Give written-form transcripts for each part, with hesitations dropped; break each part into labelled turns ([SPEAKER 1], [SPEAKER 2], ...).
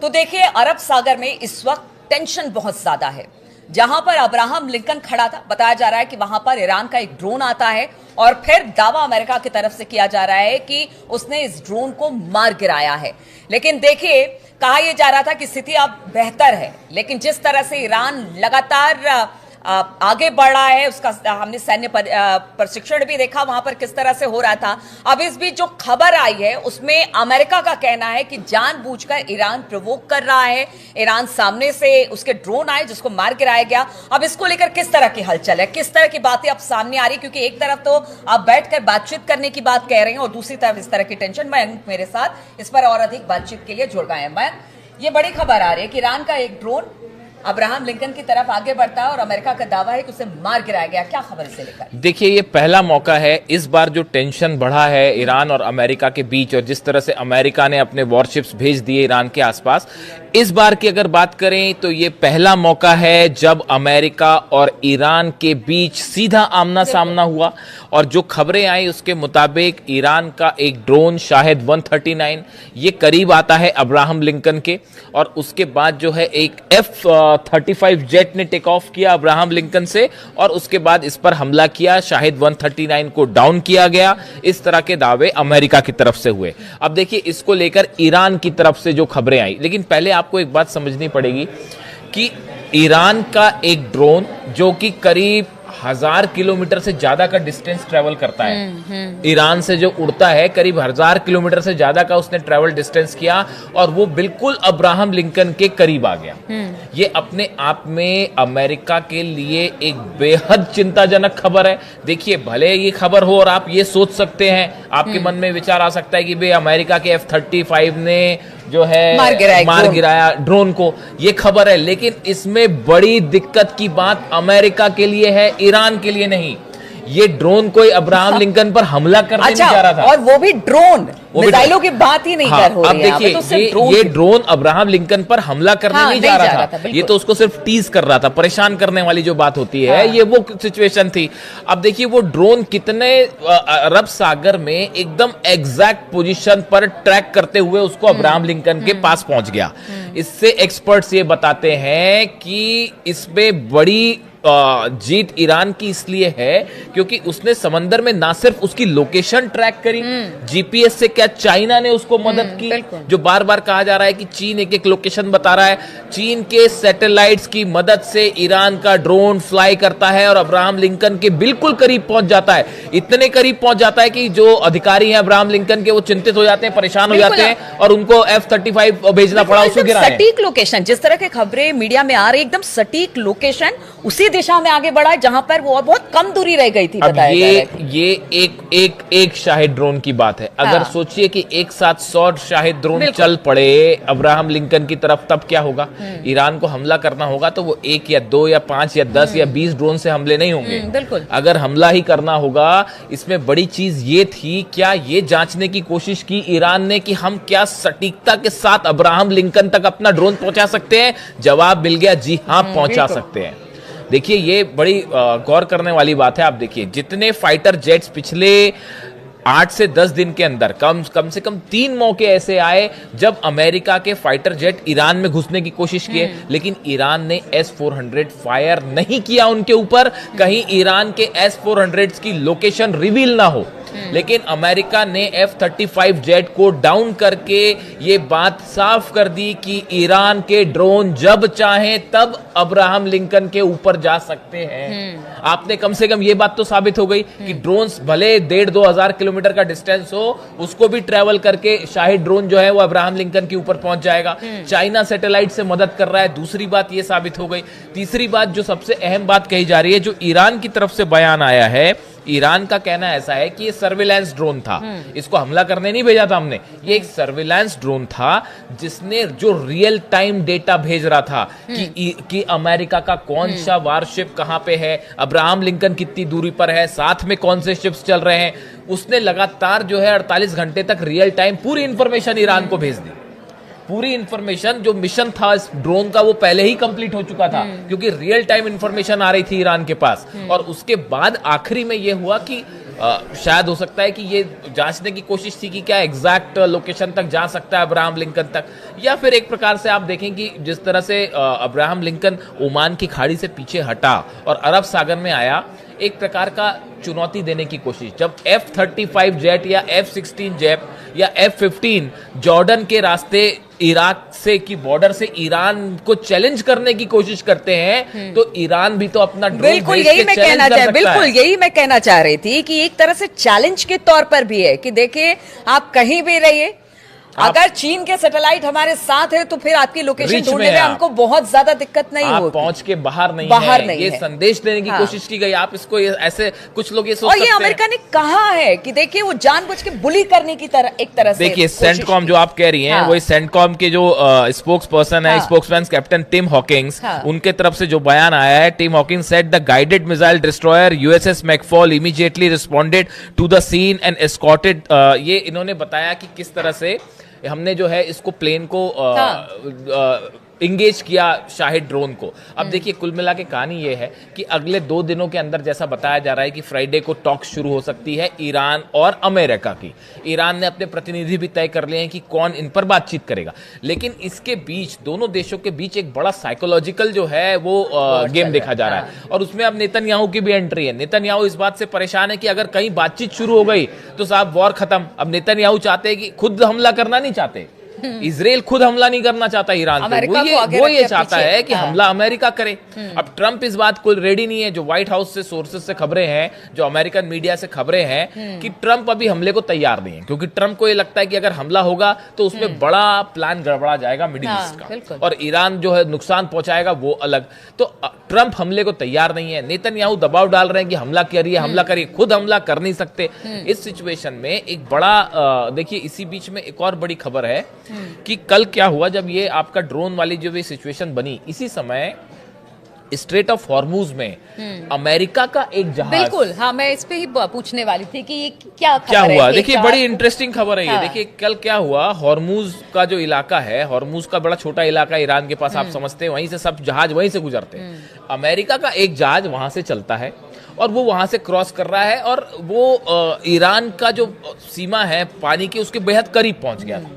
[SPEAKER 1] तो देखिए अरब सागर में इस वक्त टेंशन बहुत ज्यादा है। जहां पर अब्राहम लिंकन खड़ा था, बताया जा रहा है कि वहां पर ईरान का एक ड्रोन आता है और फिर दावा अमेरिका की तरफ से किया जा रहा है कि उसने इस ड्रोन को मार गिराया है। लेकिन देखिए, कहा यह जा रहा था कि स्थिति अब बेहतर है, लेकिन जिस तरह से ईरान लगातार आगे बढ़ रहा है, उसका हमने सैन्य प्रशिक्षण भी देखा वहां पर किस तरह से हो रहा था। अब इस बीच जो खबर आई है उसमें अमेरिका का कहना है कि जानबूझकर ईरान प्रोवोक कर रहा है, ईरान सामने से उसके ड्रोन आए जिसको मार गिराया गया। अब इसको लेकर किस तरह की हलचल है, किस तरह की बातें अब सामने आ रही, क्योंकि एक तरफ तो आप बैठकर बातचीत करने की बात कह रहे हैं और दूसरी तरफ इस तरह की टेंशन। मयंक मेरे साथ इस पर और अधिक बातचीत के लिए जुड़ गए हैं। मयंक, ये बड़ी खबर आ रही है कि ईरान का एक ड्रोन अब्राहम लिंकन की तरफ आगे बढ़ता है और अमेरिका का दावा है कि उसे मार गिराया गया। क्या खबर इसे लेकर?
[SPEAKER 2] देखिए, ये पहला मौका है। इस बार जो टेंशन बढ़ा है ईरान और अमेरिका के बीच और जिस तरह से अमेरिका ने अपने वॉरशिप्स भेज दिए ईरान के आसपास, इस बार की अगर बात करें तो ये पहला मौका है जब अमेरिका और ईरान के बीच सीधा आमना सामना हुआ। और जो खबरें आई उसके मुताबिक ईरान का एक ड्रोन शाहिद 139 ये करीब आता है अब्राहम लिंकन के, और उसके बाद जो है एक F-35 जेट ने टेक ऑफ किया अब्राहम लिंकन से और उसके बाद इस पर हमला किया। शाहिद 139 को डाउन किया गया। इस तरह के दावे अमेरिका की तरफ से हुए। अब देखिए, इसको लेकर ईरान की तरफ से जो खबरें आई, लेकिन पहले आपको एक बात समझनी पड़ेगी कि ईरान का एक ड्रोन जो कि करीब 1000 किलोमीटर से ज्यादा का डिस्टेंस ट्रेवल करता है, ईरान से जो उड़ता है करीब 1000 किलोमीटर से ज्यादा का उसने ट्रेवल डिस्टेंस किया और वो बिल्कुल अब्राहम लिंकन के करीब आ गया। ये अपने आप में अमेरिका के लिए एक बेहद चिंताजनक खबर है। देखिए, भले ये खबर हो और आप ये सोच सकते हैं, आपके मन में विचार आ सकता है कि भाई अमेरिका के F-35 ने जो है मार गिराया ड्रोन को, ये खबर है। लेकिन इसमें बड़ी दिक्कत की बात अमेरिका के लिए है, ईरान के लिए नहीं। ये ड्रोन कोई अब्राहम लिंकन पर हमला करने नहीं जा रहा था,
[SPEAKER 1] और वो भी ड्रोन, मिसाइलों की बात ही नहीं कर हो रही है।
[SPEAKER 2] अब देखिए, ये ड्रोन अब्राहम लिंकन पर हमला करने नहीं जा रहा था, ये तो उसको सिर्फ टीज कर रहा था, परेशान करने वाली जो बात होती है, ये वो सिचुएशन थी। अब देखिए, वो ड्रोन कितने अरब सागर में एकदम एग्जैक्ट पोजीशन पर ट्रैक करते हुए उसको अब्राहम लिंकन के पास पहुंच गया। इससे एक्सपर्ट्स ये बताते हैं कि इसमें बड़ी जीत ईरान की इसलिए है क्योंकि उसने समंदर में ना सिर्फ उसकी लोकेशन ट्रैक करी, जीपीएस से क्या चाइना ने उसको मदद की, जो बार बार कहा जा रहा है कि चीन एक एक लोकेशन बता रहा है, चीन के सैटेलाइट्स की मदद से ईरान का ड्रोन फ्लाई करता है और अब्राहम लिंकन के बिल्कुल करीब पहुंच जाता है। इतने करीब पहुंच जाता है कि जो अधिकारी हैं अब्राहम लिंकन के, वो चिंतित हो जाते हैं, परेशान हो जाते हैं और उनको F-35 भेजना पड़ा उसको गिराने।
[SPEAKER 1] सटीक लोकेशन, जिस तरह की खबरें मीडिया में आ रही, एकदम सटीक लोकेशन, उसी दिशा में आगे बढ़ा जहां पर वो बहुत कम दूरी रह गई थी।
[SPEAKER 2] अब ये एक शाहिद ड्रोन की बात है। अगर सोचिए कि एक साथ 100 शाहिद ड्रोन चल पड़े अब्राहम लिंकन की तरफ, तब क्या होगा? ईरान को हमला करना होगा तो वो 1 या 2 या 5 या 10 या 20 ड्रोन से हमले नहीं होंगे।
[SPEAKER 1] बिल्कुल,
[SPEAKER 2] अगर हमला ही करना होगा। इसमें बड़ी चीज ये थी, क्या ये जांचने की कोशिश की ईरान ने कि हम क्या सटीकता के साथ अब्राहम लिंकन तक अपना ड्रोन पहुंचा सकते हैं? जवाब मिल गया, जी हाँ, पहुंचा सकते हैं। देखिए, ये बड़ी गौर करने वाली बात है। आप देखिए, जितने फाइटर जेट्स पिछले 8 से 10 दिन के अंदर कम से कम 3 मौके ऐसे आए जब अमेरिका के फाइटर जेट ईरान में घुसने की कोशिश किए, लेकिन ईरान ने S-400 फायर नहीं किया उनके ऊपर, कहीं ईरान के S-400 की लोकेशन रिवील ना हो। लेकिन अमेरिका ने F-35 जेट को डाउन करके ये बात साफ कर दी कि ईरान के ड्रोन जब चाहें तब अब्राहम लिंकन के ऊपर जा सकते हैं। आपने कम से कम ये बात तो साबित हो गई कि ड्रोन्स भले 1,500-2 हजार किलोमीटर का डिस्टेंस हो, उसको भी ट्रेवल करके शाहिद ड्रोन जो है वो अब्राहम लिंकन के ऊपर पहुंच जाएगा। चाइना सैटेलाइट से मदद कर रहा है, दूसरी बात ये साबित हो गई। तीसरी बात, जो सबसे अहम बात कही जा रही है, जो ईरान की तरफ से बयान आया है, ईरान का कहना ऐसा है कि ये सर्विलांस ड्रोन था, इसको हमला करने नहीं भेजा था हमने, ये एक सर्विलांस ड्रोन था जिसने जो रियल टाइम डेटा भेज रहा था कि अमेरिका का कौन सा वारशिप कहां पे है, अब्राहम लिंकन कितनी दूरी पर है, साथ में कौन से शिप्स चल रहे हैं। उसने लगातार जो है 48 घंटे तक रियल टाइम पूरी इंफॉर्मेशन ईरान को भेज दी। पूरी इंफॉर्मेशन, जो मिशन था इस ड्रोन का, वो पहले ही कंप्लीट हो चुका था क्योंकि रियल टाइम इंफॉर्मेशन आ रही थी ईरान के पास। और उसके बाद आखिरी में यह हुआ कि शायद हो सकता है कि ये जांचने की कोशिश थी कि क्या एग्जैक्ट लोकेशन तक जा सकता है अब्राहम लिंकन तक, या फिर एक प्रकार से आप देखें कि जिस तरह से अब्राहम लिंकन ओमान की खाड़ी से पीछे हटा और अरब सागर में आया, एक प्रकार का चुनौती देने की कोशिश। जब F-35 जेट या F-16 जेट या F-15 जॉर्डन के रास्ते इराक से की बॉर्डर से ईरान को चैलेंज करने की कोशिश करते हैं, तो ईरान भी तो अपना
[SPEAKER 1] बिल्कुल यही मैं कहना चाह रही थी कि एक तरह से चैलेंज के तौर पर भी है कि देखिए आप कहीं भी रहिए, अगर चीन के सैटेलाइट हमारे साथ है तो फिर आपकी लोकेशन ढूंढने में हमको बहुत ज्यादा दिक्कत नहीं होगी।
[SPEAKER 2] आप पहुंच के बाहर नहीं ये संदेश देने की कोशिश की गई। आप इसको ऐसे कुछ लोग ये सोच सकते हैं।
[SPEAKER 1] और ये अमेरिका ने कहा है कि देखिए वो जानबूझ के बुली करने की तरह एक तरह से
[SPEAKER 2] देखिए सेंटकॉम जो आप कह रही हैं, वही सेंटकॉम के जो स्पोक्स पर्सन है, स्पोक्समैन कैप्टन टिम हॉकिंस, उनके तरफ से जो बयान आया है, Tim Hawkins said the guided missile destroyer USS McFaul immediately responded to the scene and escorted. ये इन्होंने बताया कि किस तरह से हमने जो है इसको प्लेन को इंगेज किया शाहिद ड्रोन को। अब देखिए कुल मिला के कहानी ये है कि अगले 2 दिनों के अंदर जैसा बताया जा रहा है कि फ्राइडे को टॉक शुरू हो सकती है ईरान और अमेरिका की। ईरान ने अपने प्रतिनिधि भी तय कर लिए हैं कि कौन इन पर बातचीत करेगा, लेकिन इसके बीच दोनों देशों के बीच एक बड़ा साइकोलॉजिकल जो है वो गेम देखा जा रहा है। और उसमें अब नेतन्याहू की भी एंट्री है। नेतन्याहू इस बात से परेशान है कि अगर कहीं बातचीत शुरू हो गई तो साहब वॉर खत्म। अब नेतन्याहू चाहते हैं कि खुद हमला करना नहीं चाहते, इजराइल खुद हमला नहीं करना चाहता ईरान पे, वो ये चाहता है कि हमला अमेरिका करे। अब ट्रंप इस बात को रेडी नहीं है। जो व्हाइट हाउस से सोर्सेस से खबरें हैं, जो अमेरिकन मीडिया से खबरें हैं कि ट्रंप अभी हमले को तैयार नहीं है, क्योंकि ट्रंप को ये लगता है कि अगर हमला होगा तो उसमें बड़ा प्लान गड़बड़ा जाएगा मिडिल ईस्ट का, और ईरान जो है नुकसान पहुंचाएगा वो अलग। तो ट्रंप हमले को तैयार नहीं है। नेतन्याहू दबाव डाल रहे हैं कि हमला करिए, खुद हमला कर नहीं सकते। इस सिचुएशन में एक बड़ा देखिए, इसी बीच में एक और बड़ी खबर है कि कल क्या हुआ जब ये आपका ड्रोन वाली जो भी सिचुएशन बनी, इसी समय स्ट्रेट ऑफ हॉर्मूज में अमेरिका का एक जहाज,
[SPEAKER 1] बिल्कुल हाँ, मैं इस पे ही पूछने वाली थी कि ये क्या
[SPEAKER 2] हुआ। देखिए बड़ी इंटरेस्टिंग खबर है ये। देखिए कल क्या हुआ, हॉर्मूज का जो इलाका है, हॉर्मूज का बड़ा छोटा इलाका है ईरान के पास, आप समझते हैं, वहीं से सब जहाज वहीं से गुजरते हैं। अमेरिका का एक जहाज वहां से चलता है और वो वहां से क्रॉस कर रहा है, और वो ईरान का जो सीमा है पानी की उसके बेहद करीब पहुंच गया था।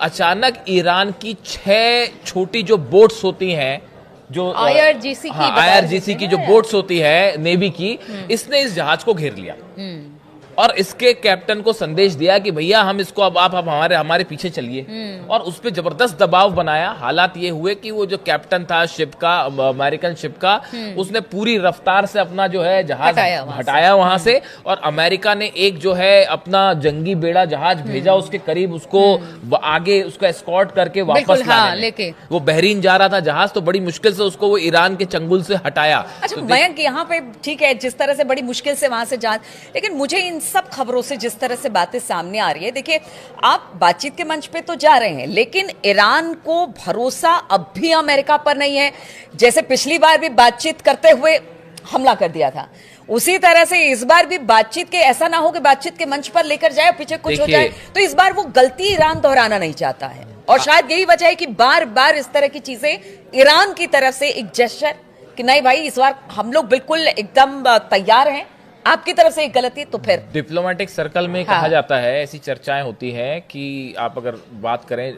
[SPEAKER 2] अचानक ईरान की 6 छोटी जो बोट्स होती हैं, जो IRGC की जो बोट्स होती है नेवी की, इसने इस जहाज को घेर लिया और इसके कैप्टन को संदेश दिया कि भैया हम इसको अब आप हमारे पीछे चलिए, और उस पर जबरदस्त दबाव बनाया। हालात ये हुए कि वो जो कैप्टन था शिप का, अमेरिकन शिप का, उसने पूरी रफ्तार से अपना जो है जहाज हटाया वहां से, और अमेरिका ने एक जो है अपना जंगी बेड़ा जहाज भेजा उसके करीब, उसको आगे उसको एस्कॉर्ट करके वापस लेके वो बहरीन जा रहा था जहाज, तो बड़ी मुश्किल से उसको वो ईरान के चंगुल से हटाया।
[SPEAKER 1] अच्छा मयंक, यहाँ पे ठीक है जिस तरह से बड़ी मुश्किल से वहां से जहाज, लेकिन मुझे इन सब खबरों से जिस तरह से बातें सामने आ रही है, देखिए आप बातचीत के मंच पे तो जा रहे हैं, लेकिन ईरान को भरोसा अब भी अमेरिका पर नहीं है। जैसे पिछली बार भी बातचीत करते हुए हमला कर दिया था, उसी तरह से इस बार भी बातचीत के ऐसा ना हो कि बातचीत के मंच पर लेकर जाए पीछे कुछ हो जाए। तो इस बार वो गलती ईरान दोहराना नहीं चाहता है, और शायद यही वजह है कि बार बार इस तरह की चीजें ईरान की तरफ से एक जेस्चर कि नहीं भाई इस बार हम लोग बिल्कुल एकदम तैयार हैं, आपकी तरफ से एक गलती तो फिर
[SPEAKER 2] डिप्लोमेटिक सर्कल में कहा जाता है, ऐसी चर्चाएं होती हैं कि आप अगर बात करें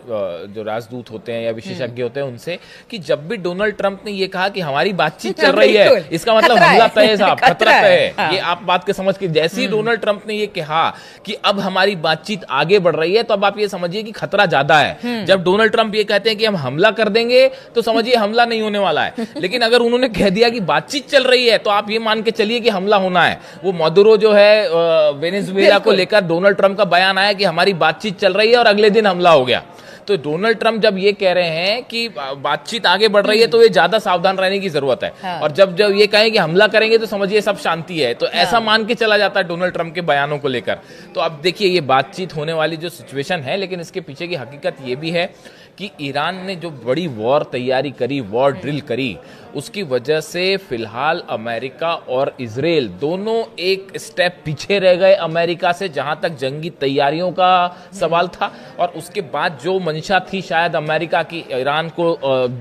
[SPEAKER 2] जो राजदूत होते हैं या विशेषज्ञ होते हैं उनसे, कि जब भी डोनाल्ड ट्रंप ने ये कहा कि हमारी बातचीत चल रही है, इसका मतलब हमला तय है साहब, खतरा तय है। ये आप बात के समझ के, जैसे ही डोनाल्ड ट्रंप ने ये कहा कि अब हमारी बातचीत आगे बढ़ रही है, तो अब आप ये समझिए कि खतरा ज्यादा है। जब डोनाल्ड ट्रंप ये कहते हैं कि हम हमला कर देंगे, तो समझिए हमला नहीं होने वाला है। लेकिन अगर उन्होंने कह दिया कि बातचीत चल रही है, तो आप ये मान के चलिए कि हमला होना है। वो मदुरो जो है वेनेजुएला को लेकर डोनाल्ड ट्रंप का बयान आया कि हमारी बातचीत चल रही है, और अगले दिन हमला हो गया। तो डोनाल्ड ट्रंप जब ये कह रहे हैं कि बातचीत आगे बढ़ रही है, तो ये ज्यादा सावधान रहने की जरूरत है। और जब ये कहें कि हमला करेंगे, तो समझिए सब शांति है। तो ऐसा मान के चला जाता है डोनाल्ड ट्रंप के बयानों को लेकर। तो अब देखिए ये बातचीत होने वाली जो सिचुएशन है, लेकिन इसके पीछे की हकीकत ये भी है कि ईरान ने जो बड़ी वॉर तैयारी करी, वॉर ड्रिल करी, उसकी वजह से फिलहाल अमेरिका और इजराइल दोनों एक स्टेप पीछे रह गए अमेरिका से, जहां तक जंगी तैयारियों का सवाल था। और उसके बाद जो मंशा थी शायद अमेरिका की ईरान को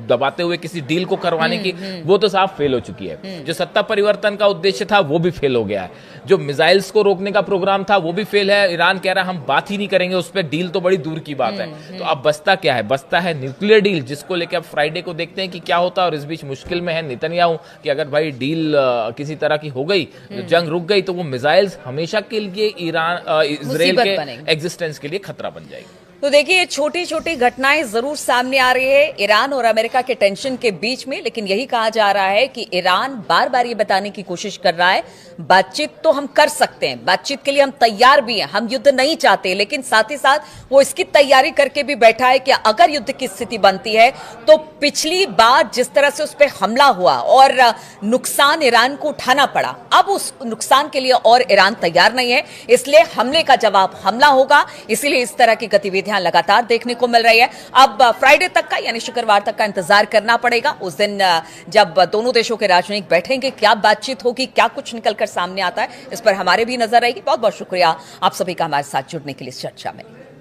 [SPEAKER 2] दबाते हुए किसी डील को करवाने की, वो तो साफ फेल हो चुकी है। जो सत्ता परिवर्तन का उद्देश्य था वो भी फेल हो गया है। जो मिसाइल्स को रोकने का प्रोग्राम था वो भी फेल है। ईरान कह रहा है हम बात ही नहीं करेंगे उस पर, डील तो बड़ी दूर की बात है। तो अब बचता क्या है? बचता है न्यूक्लियर डील, जिसको लेकर अब फ्राइडे को देखते हैं कि क्या होता है। और इस बीच मुश्किल में है नेतन्याहू कि अगर भाई डील किसी तरह की हो गई, जंग रुक गई, तो वो मिसाइल्स हमेशा के लिए इजराइल के एग्जिस्टेंस के लिए खतरा बन जाएगी।
[SPEAKER 1] तो देखिए, छोटी छोटी घटनाएं जरूर सामने आ रही है ईरान और अमेरिका के टेंशन के बीच में, लेकिन यही कहा जा रहा है कि ईरान बार बार ये बताने की कोशिश कर रहा है बातचीत तो हम कर सकते हैं, बातचीत के लिए हम तैयार भी हैं, हम युद्ध नहीं चाहते, लेकिन साथ ही साथ वो इसकी तैयारी करके भी बैठा है कि अगर युद्ध की स्थिति बनती है तो पिछली बार जिस तरह से उस पर हमला हुआ और नुकसान ईरान को उठाना पड़ा, अब उस नुकसान के लिए और ईरान तैयार नहीं है, इसलिए हमले का जवाब हमला होगा। इसीलिए इस तरह की गतिविधियां लगातार देखने को मिल रही है। अब फ्राइडे तक का यानी शुक्रवार तक का इंतजार करना पड़ेगा। उस दिन जब दोनों देशों के राजनयिक बैठेंगे, क्या बातचीत होगी, क्या कुछ निकलकर सामने आता है, इस पर हमारे भी नजर रहेगी। बहुत बहुत शुक्रिया आप सभी का हमारे साथ जुड़ने के लिए इस चर्चा में।